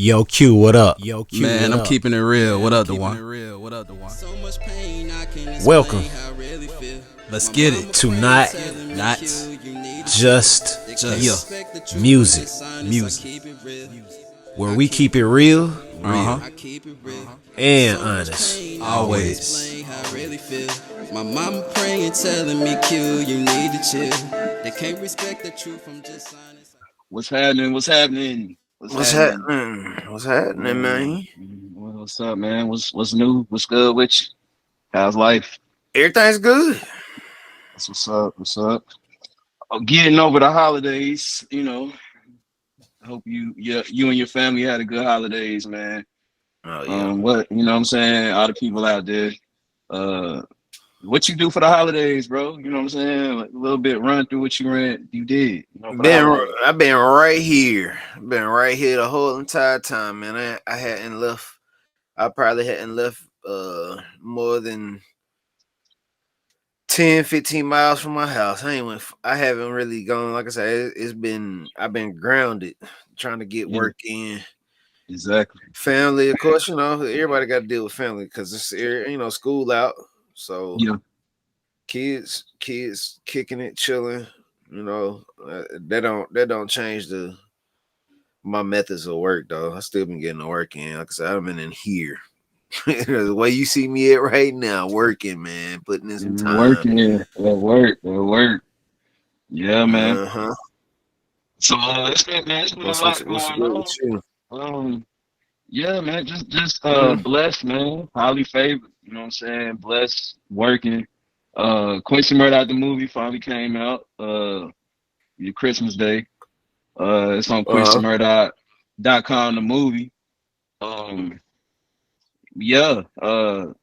Yo, Q, what up? Yo, Q, Man, what I'm up? keeping it real. What up, Duan? Welcome Let's get it. to Not Not Just just Music, music. where we keep it real Uh huh. and honest. Always. My mama praying, telling me, Q, you need to chill. They can't respect the truth from just honest. What's happening? What's happening? What's What's happening? happening? What's happening, man? What's up, man? What's new? What's good with you? How's life? Everything's good. What's up? What's up? Oh, getting over the holidays, you know. I hope you and your family had a good holidays, man. Oh yeah. What you know what I'm saying? All the people out there. Uh what you do for the holidays, bro? You know what I'm saying? Like a little bit run through what you did, for the holidays. I've been right here. Been right here the whole entire time, man. I hadn't left. I probably hadn't left more than 10, 15 miles from my house. I haven't really gone. Like I said, I've been grounded, trying to get Yeah, work in. exactly. Family, of course, everybody got to deal with family because it's school out. So Yeah. kids kicking it, chilling. That don't change my methods of work though. I still been getting the work in. Like I said, I've been in here. The way you see me at right now, working, man, putting in some time. Working at work. Yeah, man. Uh-huh. So it's been, man, it's been a lot What's going good with on. you? Yeah, man, just Mhm. blessed, man. Highly favored. You know what I'm saying? Blessed, working. Quincy Murdoch the movie finally came out. Your Christmas Day. It's on Uh-huh. QuincyMurdoch.com, the movie. Um, yeah,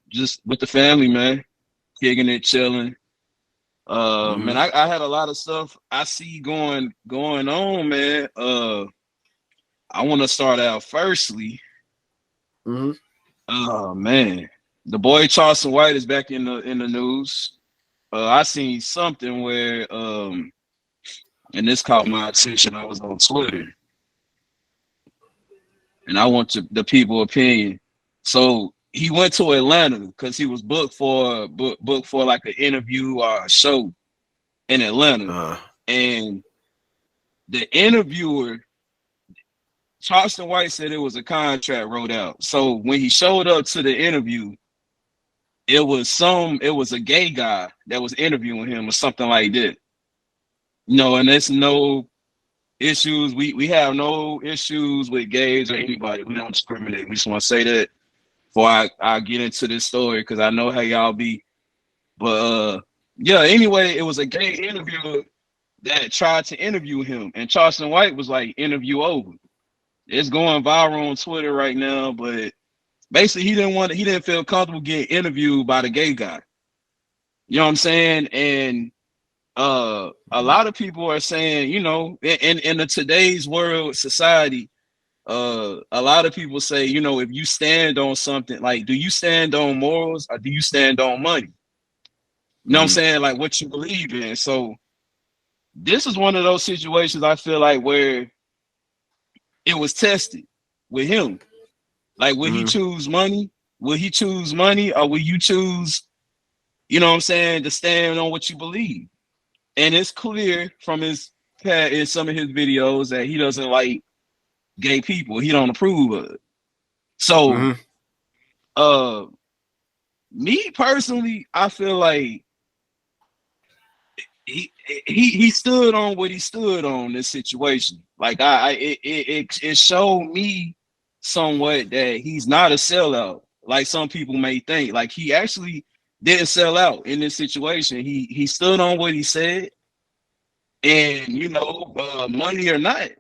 just with the family, man. Kicking it, chilling. Man, Mhm. I had a lot of stuff I see going on, man. I want to start out firstly. Mhm. Oh man, the boy Charleston White is back in the news. I seen something where and this caught my attention. I was on Twitter, and I want the people opinion. So he went to Atlanta because he was booked for like an interview or a show in Atlanta, Uh-huh. and the interviewer Charleston White said it was a contract wrote out. So when he showed up to the interview, it was a gay guy that was interviewing him or something like that. And there's no issues. We have no issues with gays or anybody. We don't discriminate. We just want to say that before I get into this story because I know how y'all be. But yeah, anyway, it was a gay interviewer that tried to interview him, and Charleston White was like, interview over. It's going viral on Twitter right now, but basically he didn't feel comfortable getting interviewed by the gay guy. You know what I'm saying? And a lot of people are saying, in the today's world society, a lot of people say, if you stand on something, like, do you stand on morals or do you stand on money? You know what I'm Mhm. saying? Like what you believe in. So this is one of those situations I feel like where it was tested with him. Like, will he Mhm. choose money? Will he choose money or will you choose, you know what I'm saying, to stand on what you believe? And it's clear from in some of his videos that he doesn't like gay people. He don't approve of it. So, Mhm. uh, me personally, I feel like he stood on what he stood on in this situation. Like it showed me somewhat that he's not a sellout, like some people may think. Like he actually didn't sell out in this situation. He stood on what he said, and money or not,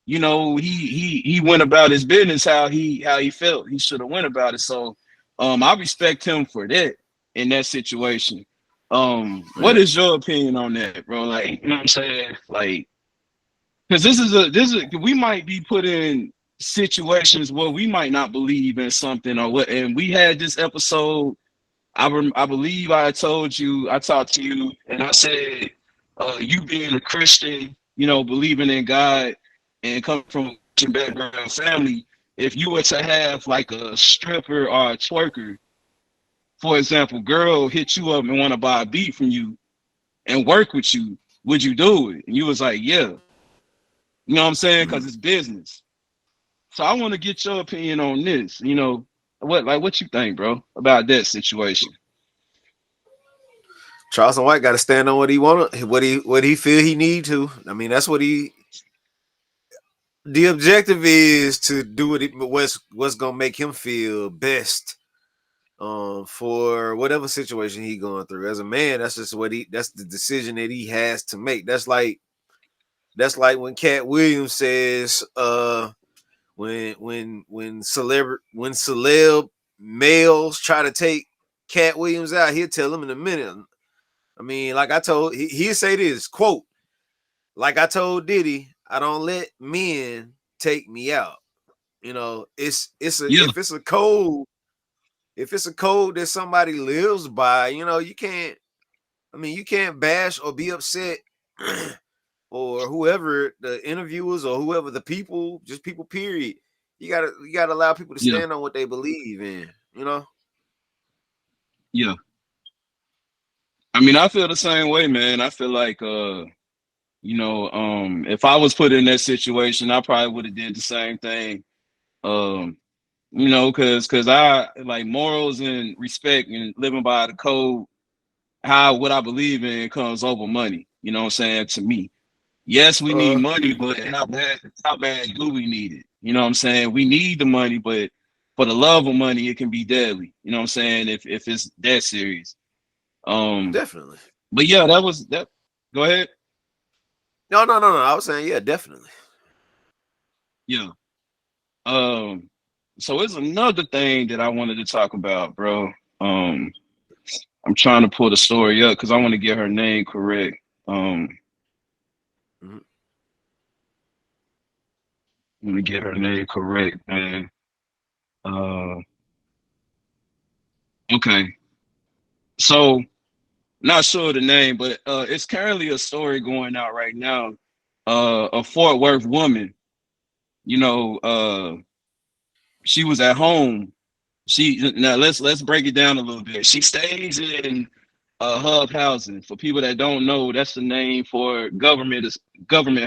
he went about his business how he felt he should have went about it. So I respect him for that in that situation. What Yeah. is your opinion on that, bro? Like, you know what I'm saying? Like, because this is we might be put in situations where we might not believe in something or what. And we had this episode. I believe I told you, I talked to you, and I said, you being a Christian, believing in God and coming from a Christian background family, if you were to have like a stripper or a twerker, for example, girl hit you up and want to buy a beat from you and work with you, would you do it? And you was like, yeah. You know what I'm saying? Because it's business. So I want to get your opinion on this. You know, what you think, bro, about that situation? Charleston White got to stand on what he want, what he feel he need to. I mean, that's what he. The objective is to do what's gonna make him feel best, for whatever situation he going through. As a man, that's just that's the decision that he has to make. That's like when Cat Williams says, when celeb males try to take Cat Williams out, he'll tell them in a minute. I mean, like I told, he'll say this quote, like I told Diddy, I don't let men take me out. You know, if it's a code that somebody lives by, you know, you can't bash or be upset or whoever the interviewers or whoever the people, just people, period. You gotta allow people to stand on what they believe in, you know? Yeah. I mean, I feel the same way, man. I feel like if I was put in that situation, I probably would have did the same thing. Because I like morals and respect and living by the code, what I believe in comes over money. You know what I'm saying? To me. Yes, we need money, but how bad do we need it? You know what I'm saying? We need the money, but for the love of money, it can be deadly. You know what I'm saying? If it's that serious. Definitely. But yeah, that was that. Go ahead. No. I was saying, yeah, definitely. Yeah. So it's another thing that I wanted to talk about, bro. I'm trying to pull the story up because I want to get her name correct. Let me get her name correct, man. Okay. So not sure of the name, but it's currently a story going out right now. A Fort Worth woman, you know, she was at home. Now let's break it down a little bit. She stays in hub housing. For people that don't know, that's the name for government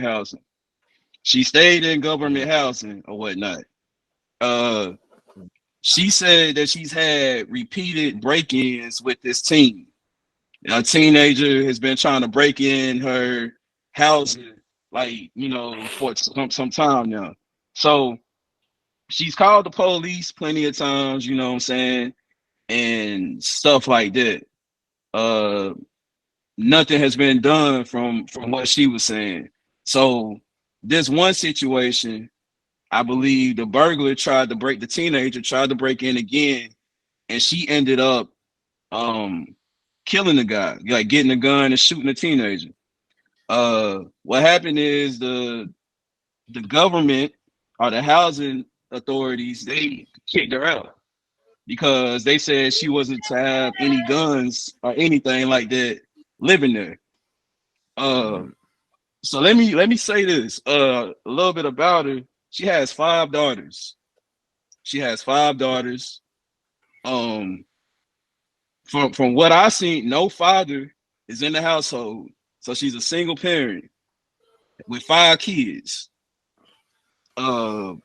housing. She stayed in government housing or whatnot. She said that she's had repeated break-ins with this team. A teenager has been trying to break in her housing, like, for some time now. So she's called the police plenty of times, you know what I'm saying, and stuff like that. Nothing has been done from what she was saying. So this one situation, I believe the teenager tried to break in again, and she ended up killing the guy, like getting a gun and shooting the teenager. What happened is the government or the housing authorities, they kicked her out because they said she wasn't to have any guns or anything like that living there. So let me say this a little bit about her. She has 5 daughters. From what I seen, no father is in the household. So she's a single parent with 5 kids. One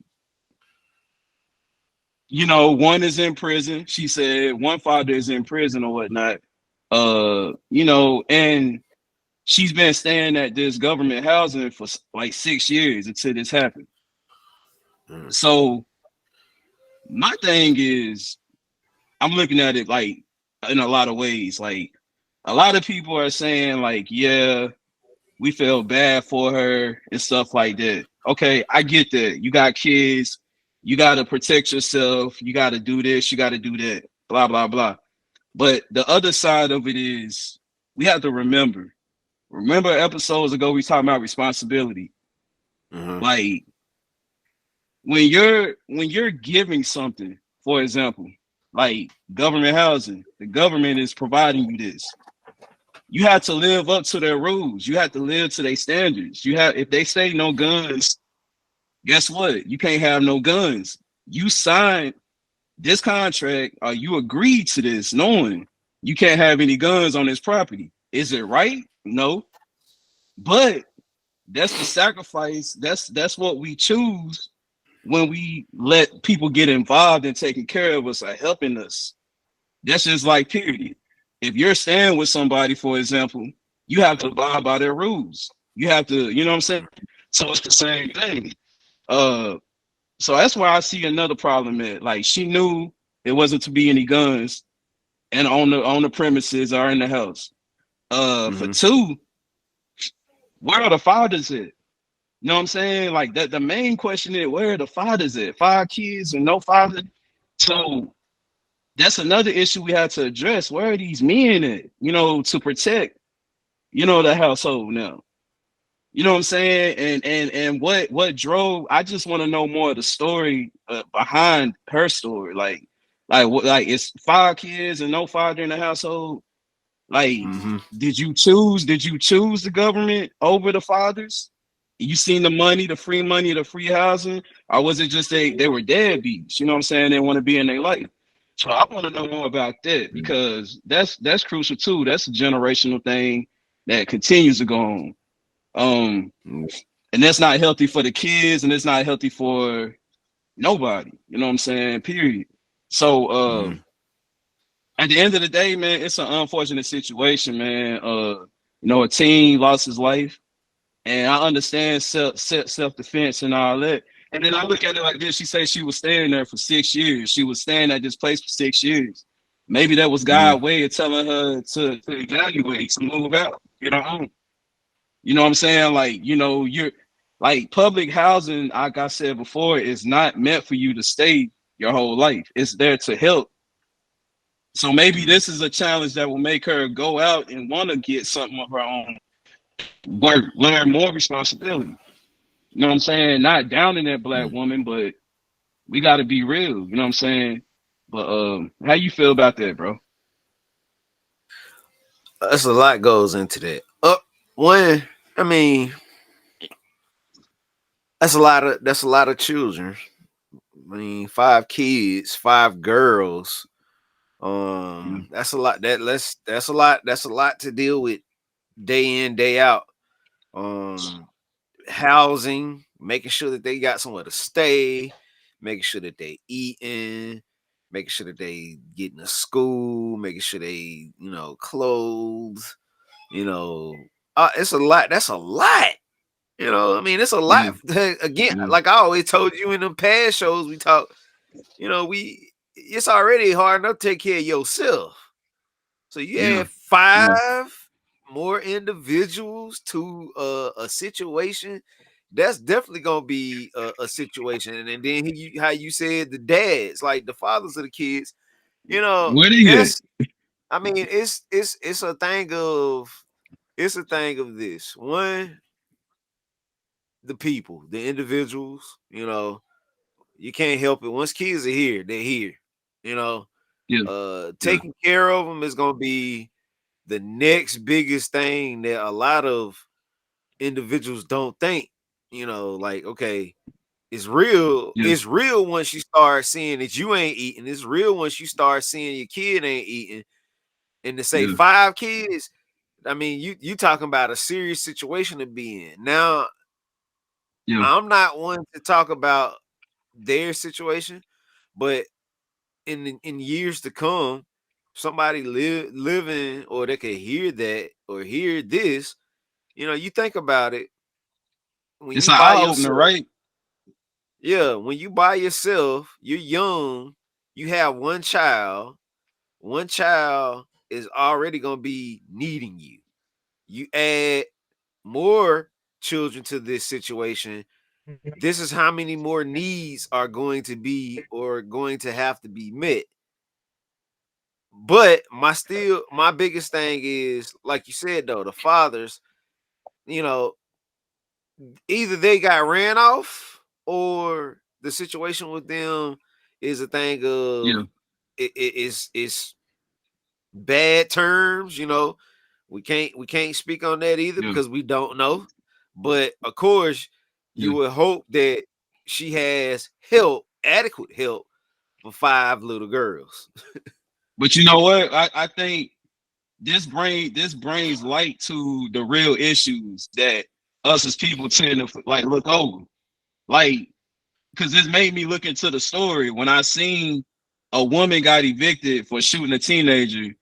is in prison. She said one father is in prison or whatnot. And she's been staying at this government housing for like 6 years until this happened. So my thing is, I'm looking at it like in a lot of ways. Like a lot of people are saying like, yeah, we feel bad for her and stuff like that. Okay, I get that. You got kids, you got to protect yourself, you got to do this, you got to do that, blah, blah, blah. But the other side of it is we have to remember episodes ago, we talked about responsibility. Like when you're giving something, for example, like government housing, the government is providing you this. You have to live up to their rules. You have to live to their standards. If they say no guns, guess what? You can't have no guns. You signed this contract, or you agreed to this, knowing you can't have any guns on this property. Is it right? No, but that's the sacrifice. That's what we choose when we let people get involved in taking care of us or helping us. That's just like period. If you're staying with somebody, for example, you have to abide by their rules. You have to, you know what I'm saying? So it's the same thing. Uh, so that's why I see another problem at. Like she knew it wasn't to be any guns and on the premises or in the house. For two, where are the fathers at? You know what I'm saying? Like that the main question is where are the fathers at? 5 kids and no father. So that's another issue we have to address. Where are these men at? You know, to protect, you know, the household now. You know what I'm saying? And what drove? I just want to know more of the story behind her story. Like what? Like it's 5 kids and no father in the household. Like, did you choose? Did you choose the government over the fathers? You seen the money, the free housing, or was it just they were deadbeats? You know what I'm saying? They want to be in their life. So I want to know more about that because that's crucial too. That's a generational thing that continues to go on. And that's not healthy for the kids, and it's not healthy for nobody. You know what I'm saying? Period. So at the end of the day, man, it's an unfortunate situation, man. You know, a teen lost his life, and I understand self defense and all that. And then I look at it like this: she said she was staying there for 6 years. She was staying at this place for 6 years. Maybe that was God's way of telling her to evaluate, to move out. You know what I'm saying? Like, you know, you're like public housing, like I said before, is not meant for you to stay your whole life. It's there to help. So maybe this is a challenge that will make her go out and want to get something of her own, work, learn more responsibility. You know what I'm saying? Not downing that black woman, but we got to be real. You know what I'm saying? But how you feel about that, bro? That's a lot goes into that. One, I mean, that's a lot of children. I mean, 5 kids, 5 girls. That's a lot. That's a lot to deal with day in, day out. Housing, making sure that they got somewhere to stay, making sure that they eating, making sure that they getting to school, making sure they, you know, clothes, you know, it's a lot. That's a lot. You know, I mean, it's a lot. Again, like I always told you in the past shows we talk, you know, it's already hard enough to take care of yourself. So you add 5 more individuals to a situation, that's definitely gonna be a situation. And then how you said the dads, like the fathers of the kids, you know, Where they at? I mean, it's a thing of this. One, the people, the individuals, you know, you can't help it. Once kids are here, they're here. You know, taking care of them is gonna be the next biggest thing that a lot of individuals don't think. You know, like, okay, it's real. It's real once you start seeing that you ain't eating. It's real once you start seeing your kid ain't eating. And to say 5 kids, I mean, you talking about a serious situation to be in. Now, I'm not one to talk about their situation, but in years to come, somebody living or they could hear that or hear this, you know, you think about it when It's you an by eye opener, yourself. right? Yeah, when you by yourself, you're young, you have one child is already gonna be needing you. You add more children to this situation, this is how many more needs are going to be or going to have to be met. But my biggest thing is, like you said though, the fathers, you know, either they got ran off or the situation with them is a thing of it's bad terms, you know. We can't speak on that either because we don't know. But of course, you would hope that she has help adequate help for 5 little girls. But you know what? I think this brings light to the real issues that us as people tend to like look over. Like, because this made me look into the story when I seen a woman got evicted for shooting a teenager,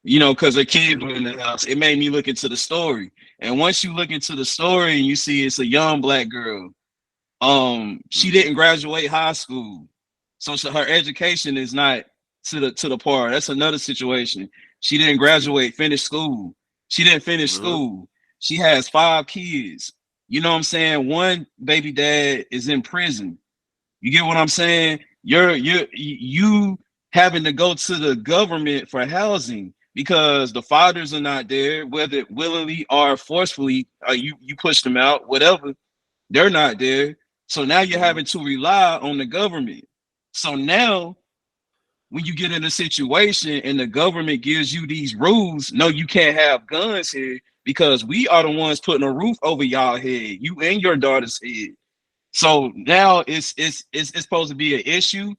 you know, because her kids were in the house. It made me look into the story. And once you look into the story and you see it's a young black girl, she didn't graduate high school. So her education is not to the par. That's another situation. She didn't graduate, finish school. She didn't finish school. She has 5 kids. You know what I'm saying? One baby dad is in prison. You get what I'm saying? You having to go to the government for housing because the fathers are not there, whether willingly or forcefully, you push them out, whatever. They're not there. So now you're having to rely on the government. So now when you get in a situation and the government gives you these rules, no, you can't have guns here because we are the ones putting a roof over y'all head, you and your daughter's head. So now it's supposed to be an issue.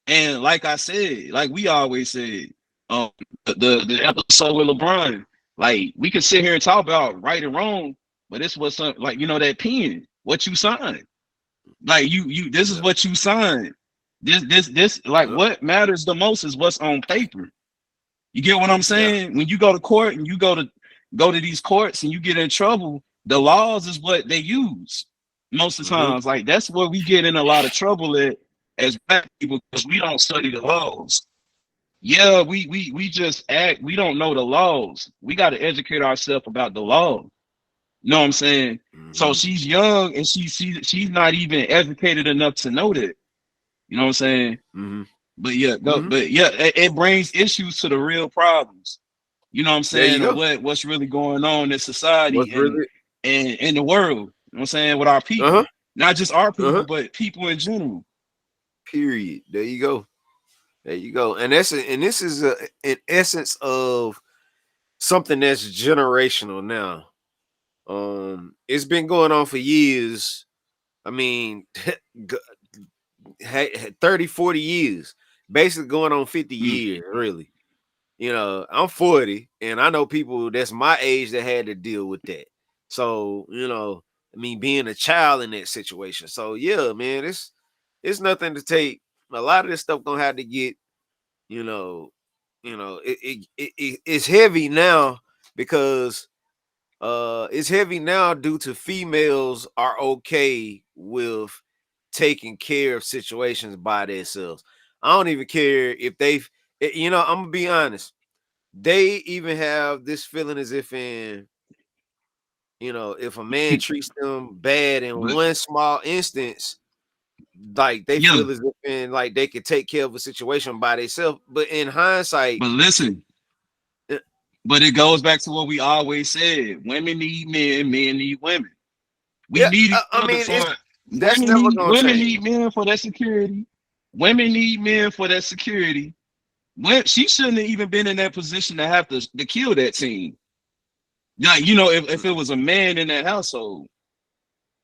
And like I said, like we always said, the episode with LeBron, like we can sit here and talk about right and wrong, but it's what's like, you know, that pen, what you signed. Like you this is what you signed. This like what matters the most is what's on paper. You get what I'm saying? When you go to court and you go to these courts and you get in trouble, the laws is what they use most of the times. Like that's where we get in a lot of trouble at as black people because we don't study the laws. Yeah, we just act, we don't know the laws. We got to educate ourselves about the law. You know what I'm saying? So she's young and she's not even educated enough to know that. You know what I'm saying? But yeah, but yeah, it brings issues to the real problems. You know what I'm saying? And what's really going on in society and in the world. You know what I'm saying? With our people. Not just our people, but people in general. Period. There you go. There you go. And this is an essence of something that's generational now. It's been going on for years. I mean, 30, 40 years, basically going on 50 years, really. You know, I'm 40 and I know people that's my age that had to deal with that. So, you know, I mean, being a child in that situation. So yeah, man, it's nothing to take. A lot of this stuff gonna have to get, it's heavy now because it's heavy now due to females are okay with taking care of situations by themselves. I don't even care if they've, I'm gonna be honest. They even have this feeling as if if a man treats them bad in one small instance, like they feel as if like they could take care of a situation by themselves. But in hindsight, but listen, but it goes back to what we always said: women need men, men need women. We need each other for that's never gonna change. Women need men for that security. Women need men for that security. When she shouldn't have even been in that position to have to kill that team. Like, you know, if it was a man in that household.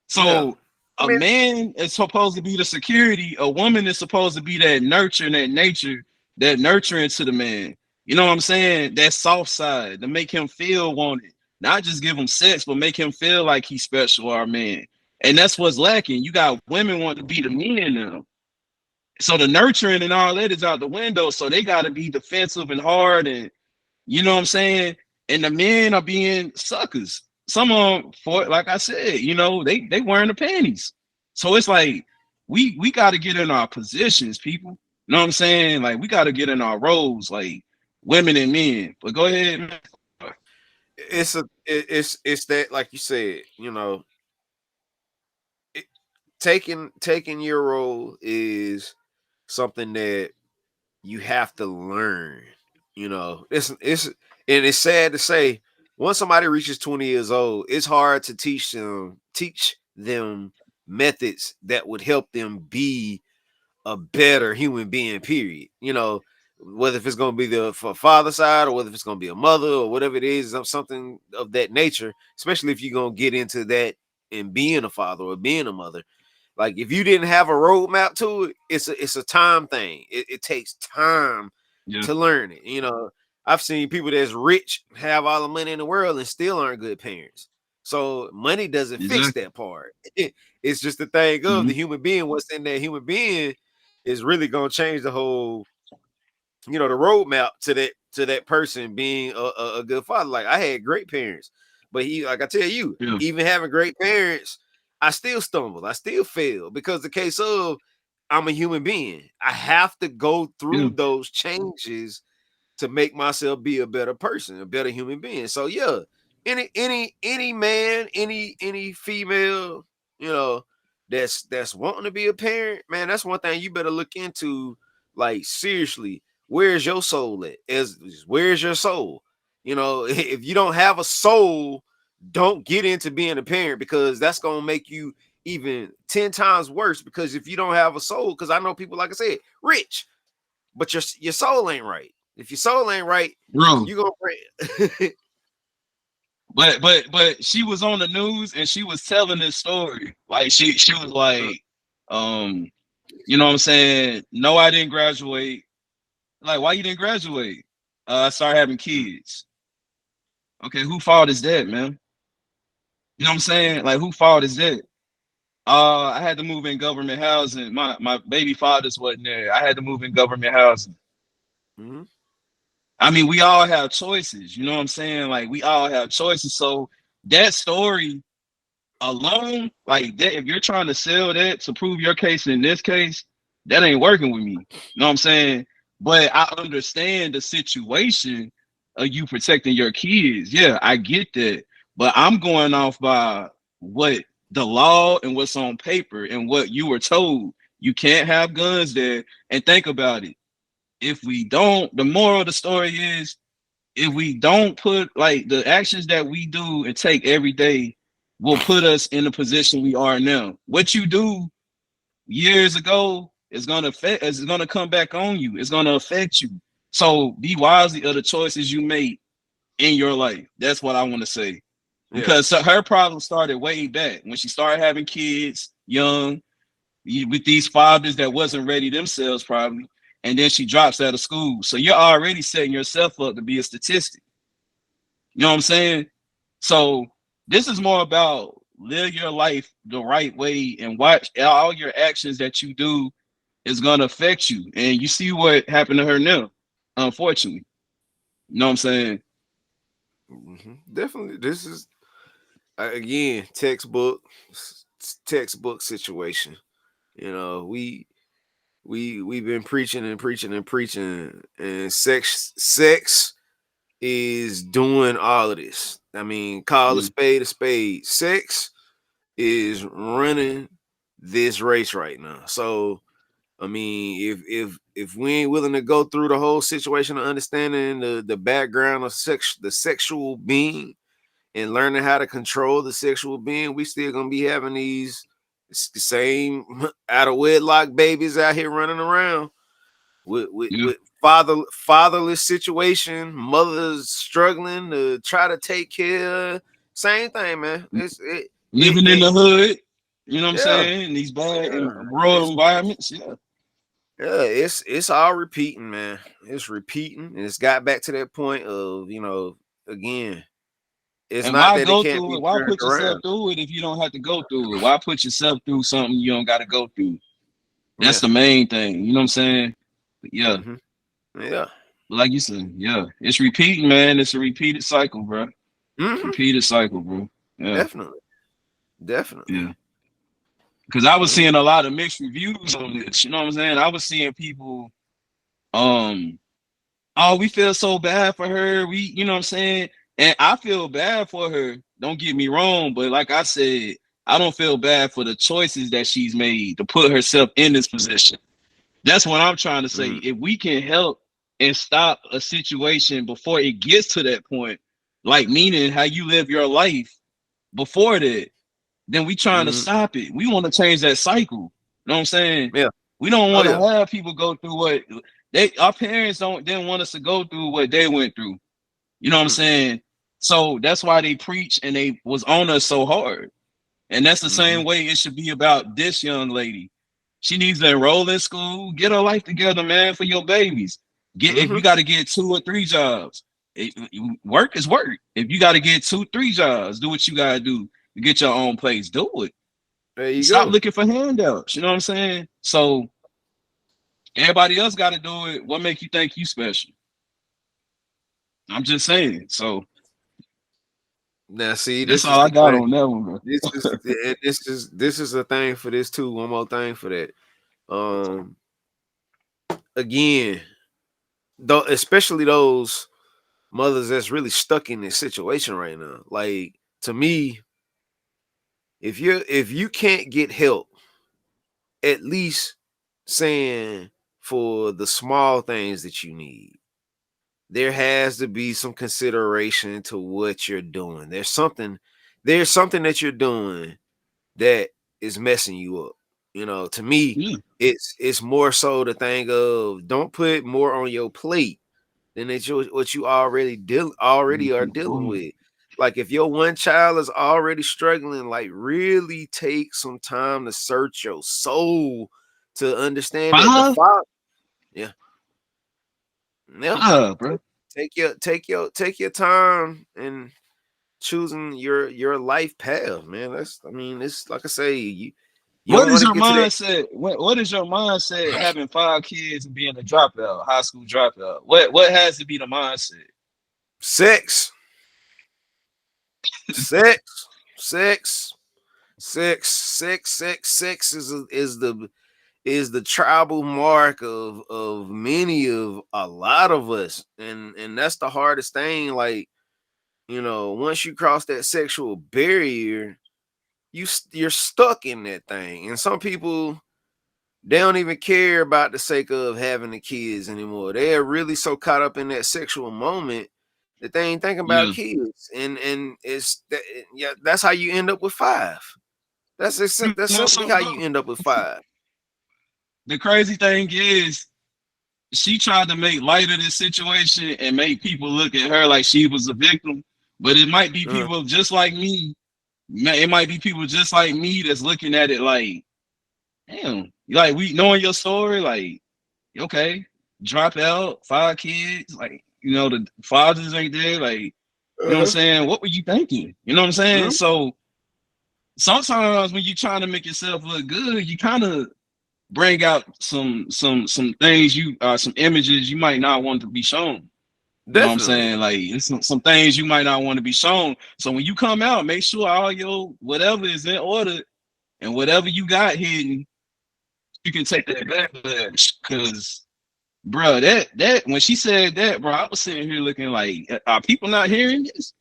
So a man is supposed to be the security. A woman is supposed to be that nurture and that nature, that nurturing to the man. You know what I'm saying? That soft side to make him feel wanted. Not just give him sex, but make him feel like he's special or a man. And that's what's lacking. You got women want to be the men now. So the nurturing and all that is out the window. So they got to be defensive and hard, and you know what I'm saying. And the men are being suckers. Some of them, for like I said, you know, they wearing the panties. So it's like we got to get in our positions, people. You know what I'm saying? Like we got to get in our roles, like women and men. But go ahead, man. It's that, like you said, you know, taking your role is something that you have to learn. You know, it's and it's sad to say, once somebody reaches 20 years old, it's hard to teach them methods that would help them be a better human being, period. You know, whether if it's going to be the father side or whether if it's going to be a mother or whatever it is, something of that nature, especially if you're going to get into that and being a father or being a mother. Like if you didn't have a roadmap to it, it's a time thing. It takes time to learn it. You know, I've seen people that's rich have all the money in the world and still aren't good parents. So money doesn't fix that part. It's just the thing of the human being. What's in that human being is really gonna change the whole, you know, the roadmap to that person being a good father. Like I had great parents, but like I tell you, even having great parents, I still stumbled, I still failed because the case of I'm a human being. I have to go through those changes to make myself be a better person, a better human being. So yeah, any man, any female, you know, that's wanting to be a parent, man, that's one thing you better look into. Like seriously, where's your soul at? Where's your soul? You know, if you don't have a soul, don't get into being a parent because that's gonna make you even 10 times worse. Because if you don't have a soul, because I know people, like I said, rich, but your soul ain't right. If your soul ain't right, bro, you gonna pray. but she was on the news and she was telling this story. Like she was like, you know what I'm saying? No, I didn't graduate. Like, why you didn't graduate? I started having kids. Okay, who fault is that, man? You know what I'm saying? Like, who fault is that? I had to move in government housing. My baby fathers wasn't there. I had to move in government housing. I mean, we all have choices. You know what I'm saying? Like, we all have choices. So that story alone, like that, if you're trying to sell that to prove your case in this case, that ain't working with me. You know what I'm saying? But I understand the situation of you protecting your kids. Yeah, I get that. But I'm going off by what the law and what's on paper and what you were told. You can't have guns there. And think about it. If we don't, the moral of the story is, if we don't put like the actions that we do and take every day will put us in the position we are now. What you do years ago is gonna affect, is gonna come back on you. It's gonna affect you. So be wisely of the choices you make in your life. That's what I want to say. Because her problem started way back when she started having kids young with these fathers that wasn't ready themselves probably. And then she drops out of school. So you're already setting yourself up to be a statistic. You know what I'm saying? So this is more about live your life the right way and watch all your actions that you do is going to affect you. And you see what happened to her now, unfortunately. You know what I'm saying? Definitely. This is, again, textbook situation. You know, we've been preaching and preaching and preaching, and sex is doing all of this. I mean, call a spade a spade. Sex is running this race right now. So, I mean, if we ain't willing to go through the whole situation of understanding the background of the sexual being and learning how to control the sexual being, we still gonna be having these same out of wedlock babies out here running around with fatherless situation, mothers struggling to try to take care. Same thing, man. Living in the hood, you know what I'm saying? In these bad rural environments, it's all repeating, man. It's repeating, and it's got back to that point of, you know, again, it's and not why that it go can't through be it? Why turned put yourself around. through it if you don't have to go through it? Why put yourself through something you don't got to go through? That's the main thing. You know what I'm saying? Yeah. Yeah. Like you said, yeah. It's repeating, man. It's a repeated cycle, bro. Repeated cycle, bro. Yeah. Definitely. Yeah. Because I was seeing a lot of mixed reviews on this. You know what I'm saying? I was seeing people, oh, we feel so bad for her. You know what I'm saying? And I feel bad for her. Don't get me wrong. But like I said, I don't feel bad for the choices that she's made to put herself in this position. That's what I'm trying to say. If we can help and stop a situation before it gets to that point, like meaning how you live your life before that, then we trying to stop it. We want to change that cycle. You know what I'm saying? Yeah. We don't want to have people go through what our parents didn't want us to go through what they went through. You know what I'm saying? So that's why they preach and they was on us so hard. And that's the same way it should be about this young lady. She needs to enroll in school, get her life together, man, for your babies. If you got to get 2 or 3 jobs, work is work. If you got to get 2, 3 jobs, do what you got to do to get your own place. Do it. There you Stop go. looking for handouts. You know what I'm saying? So everybody else got to do it. What make you think you special? I'm just saying. So now, see, that's this all is I the got thing. on that one, bro. This is a thing for this too. One more thing for that. Again, though, especially those mothers that's really stuck in this situation right now. Like, to me, if you can't get help, at least saying for the small things that you need, there has to be some consideration to what you're doing. There's something that you're doing that is messing you up. You know, to me, Yeah. it's more so the thing of don't put more on your plate than what you already are dealing with. Like, if your one child is already struggling, like, really take some time to search your soul to understand that the 5? father, yeah, yeah, 5, bro. take your time and choosing your life path, man. It's like I say, you What don't is want to your get to that. mindset? What is your mindset having 5 kids and being a dropout, high school dropout? What has to be the mindset? Sex, sex, sex, sex is the tribal mark of many of a lot of us, and that's the hardest thing. Like, once you cross that sexual barrier, you're stuck in that thing. And some people, they don't even care about the sake of having the kids anymore. They're really so caught up in that sexual moment that they ain't thinking about Yeah. kids. And it's that, yeah, that's how you end up with 5. You That's know simply how something, you bro? end up with 5. The crazy thing is she tried to make light of this situation and make people look at her like she was a victim. But it might be Uh-huh. people just like me. It might be people just like me that's looking at it like, damn, like, we knowing your story, like, okay, drop out, 5 kids, like, the fathers ain't there, like, you know what I'm Uh-huh. saying? What were you thinking? You know what I'm saying? Mhm. So sometimes when you're trying to make yourself look good, you kind of bring out some things some images you might not want to be shown. You know what I'm Definitely. saying? Like, it's some things you might not want to be shown. So when you come out, make sure all your whatever is in order, and whatever you got hidden, you can take that backlash. Cause, bro, that when she said that, bro, I was sitting here looking like, are people not hearing this?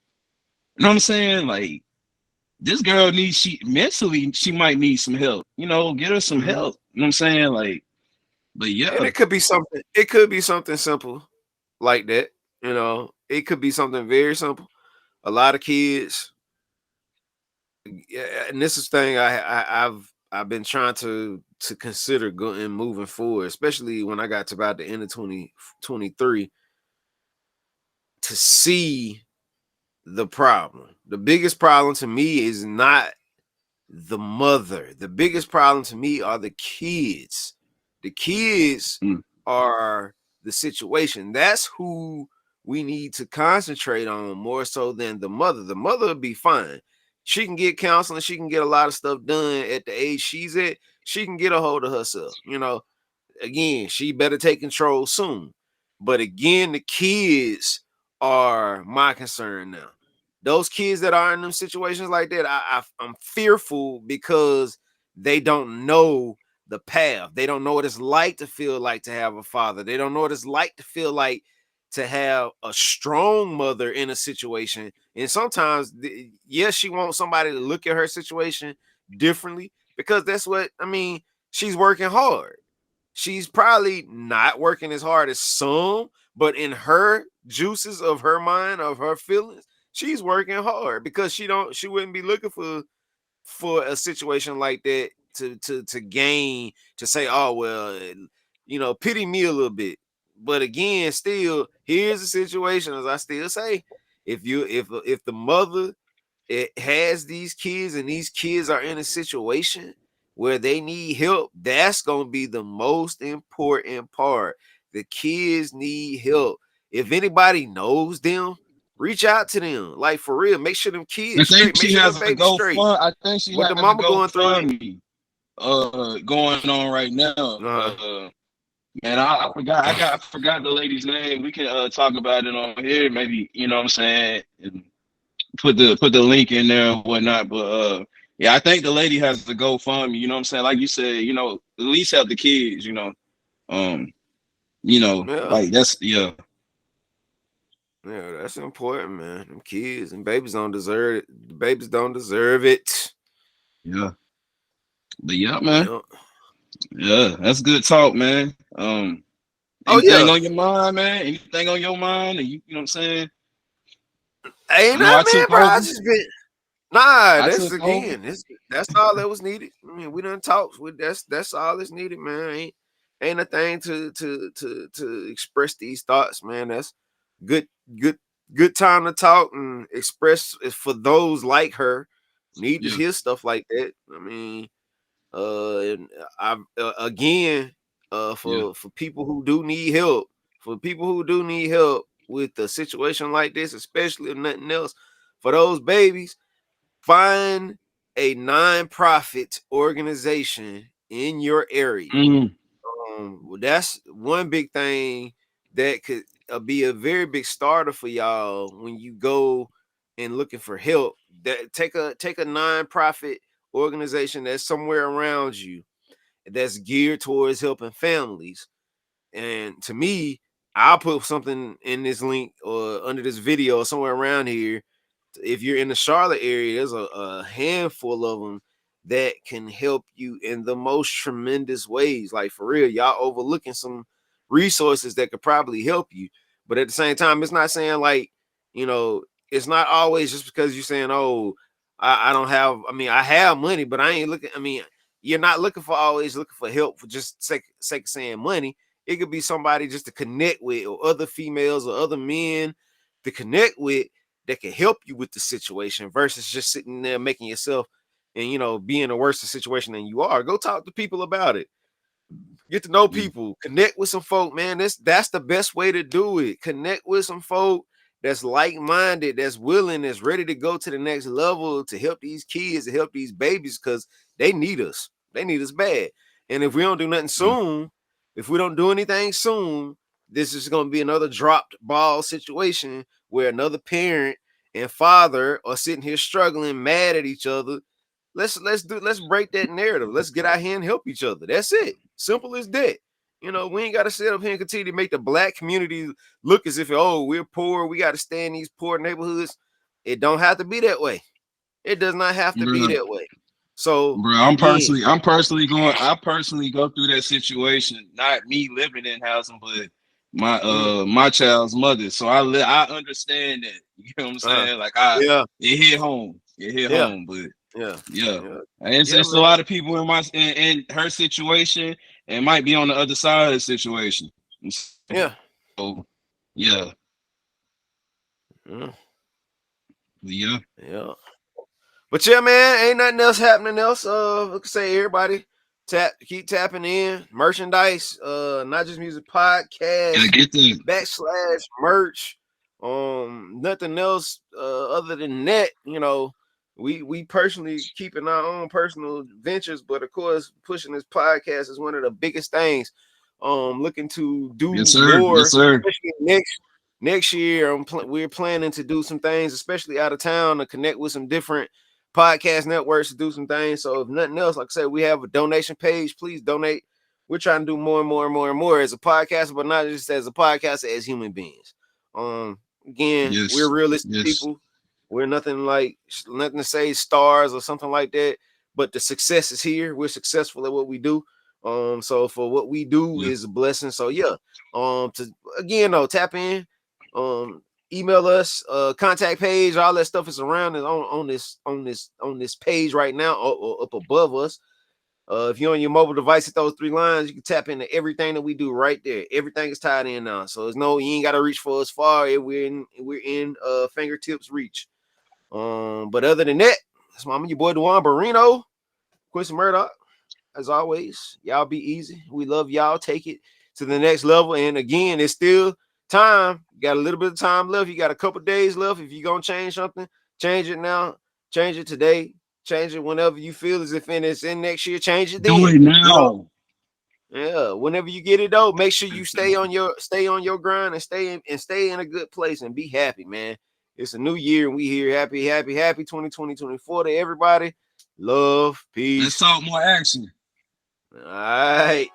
You know what I'm saying? Like, this girl she mentally, she might need some help. Get her some Mhm. help. You know what I'm saying? Like, but And yeah, it could be something simple like that. It could be something very simple. A lot of kids, yeah, and this is the thing I've been trying to consider going moving forward, especially when I got to about the end of 2023, to see the problem. The biggest problem to me is not the mother. The biggest problem to me are the kids. The kids mm, are the situation. That's who we need to concentrate on more so than the mother. The mother will be fine. She can get counseling. She can get a lot of stuff done at the age she's at. She can get a hold of herself. Again, she better take control soon. But again, the kids are my concern now. Those kids that are in them situations like that, I'm fearful because they don't know the path. They don't know what it's like to feel like to have a father. They don't know what it's like to feel like to have a strong mother in a situation. And sometimes, yes, she wants somebody to look at her situation differently, because that's what I mean. She's working hard. She's probably not working as hard as some, but in her juices of her mind, of her feelings, she's working hard, because she wouldn't be looking for a situation like that to gain, to say, oh well, pity me a little bit. But again, still, here's the situation, as I still say, if the mother it has these kids, and these kids are in a situation where they need help, that's gonna be the most important part. The kids need help. If anybody knows them, reach out to them. Like for real, make sure them I kids think straight, make she sure them has a babies straight. GoFund. I think she What the has a mama going through? GoFundMe going on right now. Man, I forgot. I forgot the lady's name. We can talk about it on here, maybe, you know what I'm saying, and put the link in there and whatnot. But yeah, I think the lady has the GoFundMe, you know what I'm saying? Like you said, you know, at least help the kids, Um, Yeah. like that's yeah. Yeah, that's important, man. Them kids and babies don't deserve it. The babies don't deserve it. Yeah. But yeah, man. Yeah. Yeah, that's good talk, man. Oh Anything yeah. on your mind, man? Anything on your mind? And you know what I'm saying? Ain't I know I that man, took bro? I over. just been nah. I That's took over. again. That's all that was needed. I mean, we done talked. That's all that's needed, man. Ain't a thing to express these thoughts, man. That's good, good, good time to talk and express for those like her need to Yeah. hear stuff like that. I mean, and I again, Yeah. for people who do need help, for people who do need help with a situation like this, especially if nothing else, for those babies, find a non-profit organization in your area. Mm, That's one big thing that could be a very big starter for y'all when you go and looking for help. That take a non-profit organization that's somewhere around you that's geared towards helping families. And to me, I'll put something in this link or under this video or somewhere around here. If you're in the Charlotte area, there's a handful of them that can help you in the most tremendous ways. Like for real, y'all overlooking some resources that could probably help you. But at the same time, it's not saying like, it's not always just because you're saying, oh, I don't have, I mean, I have money, but I ain't looking, I mean, you're not looking for always looking for help for just sake of saying money. It could be somebody just to connect with, or other females or other men to connect with that can help you with the situation versus just sitting there making yourself and being in a worse situation than you are. Go talk to people about it. Get to know yeah. people, connect with some folk, man. That's the best way to do it. Connect with some folk that's like-minded, that's willing, that's ready to go to the next level to help these kids, to help these babies, because they need us. They need us bad. And if we don't do nothing soon, if we don't do anything soon, this is going to be another dropped ball situation where another parent and father are sitting here struggling, mad at each other. Let's break that narrative. Let's get out here and help each other. That's it. Simple as that. We ain't got to sit up here and continue to make the black community look as if, oh, we're poor. We got to stay in these poor neighborhoods. It don't have to be that way. It does not have to be Bro, that way. So bro, again, I personally go through that situation, not me living in housing, but my child's mother. So I understand that. You know what I'm saying? Like yeah, it hit home. It hit yeah, home, but yeah, yeah. yeah, And it's a man. lot of people in her situation and might be on the other side of the situation. Yeah. So yeah. Yeah. Yeah. Yeah. But yeah, man, ain't nothing else happening else. Like I say, everybody keep tapping in. Merchandise, not just music Yeah, podcast, get the /merch. Nothing else other than that, we personally keeping our own personal ventures, but of course, pushing this podcast is one of the biggest things. Looking to do yes, sir. Yes, more, sir. especially next year. We're planning to do some things, especially out of town, to connect with some different podcast networks to do some things. So if nothing else, like I said, we have a donation page. Please donate. We're trying to do more and more and more and more as a podcast, but not just as a podcast, as human beings. Again, we're Yes. realistic Yes. people. We're nothing to say stars or something like that. But the success is here. We're successful at what we do. So for what we do Yeah. is a blessing. So yeah. To again though, tap in. Email us, contact page, all that stuff is around is on this page right now, or up above us. If you're on your mobile device, hit those 3 lines, you can tap into everything that we do right there. Everything is tied in now. So you ain't gotta reach for us far. We're in fingertips reach. But other than that, that's my your boy Duan Barino, Quincy Murdoch. As always, y'all be easy. We love y'all. Take it to the next level. And again, it's still time. You got a little bit of time left. You got a couple days left. If you're gonna change something, change it now. Change it today. Change it whenever you feel as if it's in next year. Change it then. Do it now. You know? Yeah, whenever you get it though, make sure you stay on your grind and stay in a good place and be happy, man. It's a new year and we here. Happy 2020, 24 to everybody. Love, peace. Let's talk more action. All right.